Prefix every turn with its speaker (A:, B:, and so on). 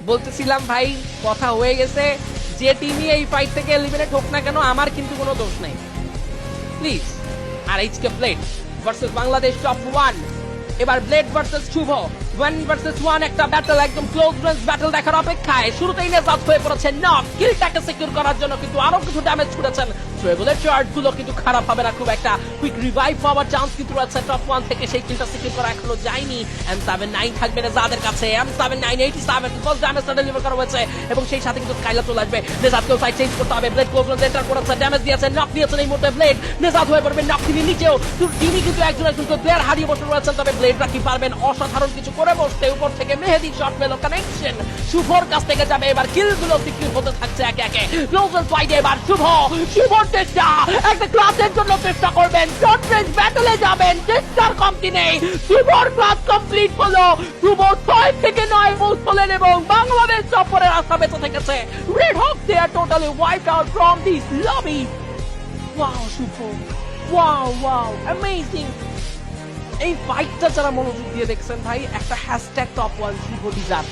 A: বলতেছিলাম ভাই কথা হয়ে গেছে, যে টিমই এই ফাইট থেকে এলিমিনেট হোক না কেন আমার কিন্তু কোনো দোষ নাই, প্লিজ। আর HK blade versus Bangladesh top 1, এবার ব্লেড ভার্সেস শুভ 1 ভার্সেস 1 একটা ব্যাটল, একদম ক্লোজ রেঞ্জ ব্যাটল দেখার অপেক্ষায়। শুরুতেই নেজাত হয়ে পড়েছে নক, কিলটাকে সিকিউর করার জন্য কিন্তু আরো কিছু ড্যামেজ ছুড়েছেন। ট্রেবলের চার্জ গুলো কিন্তু খারাপ হবে না খুব একটা, কুইক রিভাইভ পাওয়ার চান্স কিন্তু রয়েছে টপ 1 থেকে, সেই কিলটা সিকিউর করা এখনো যায়নি। M79 থাকবে নেজাদের কাছে, M79 87 ফার্স্ট ড্যামেজটা ডেলিভার করা হয়েছে এবং সেই সাথে কিন্তু স্কাইলা চলে আসবে। নেজাদকেও সাইড চেঞ্জ করতে হবে, ব্লেড ক্লোজ রেঞ্জ এন্টার করেছে, ড্যামেজ দিয়েছে, নক নিয়েছেন এই মুহূর্তে ব্লেড। নেজাদ হয়ে পড়বে নক, তিনি নিচেও টিমই কিন্তু একজন প্লেয়ার হারিয়ে বসে রয়েছেন, তবে ব্লেডরা কি পারবেন অসাধারণ কিছু করে বসতে। উপর থেকে মেহেদি শট পেল, কানেকশন শুভর কাছ থেকে যাবে, এবার কিলগুলো সিকিউর হতে থাকছে একে একে। ক্লোজার ফাইটে এবার শুভর চেষ্টা, একটা ক্লাসের জন্য চেষ্টা করবেন, শর্ট রেঞ্জ ব্যাটলে যাবেন, চেষ্টার কমতি নেই। শুভর ক্লাস কমপ্লিট হলো, শুভ 6 থেকে 9 গোল তোলেন এবং বাংলাদেশ সফরের আশা বেঁচে থেকেছে। Red hawk they are totally wiped out from this lobby. Wow Shubho, wow wow amazing. এই ফাইটটা যারা মনোযোগ দিয়ে দেখছেন ভাই, একটা হ্যাশট্যাগ টপ 1 শুভ ডিজার্ভ।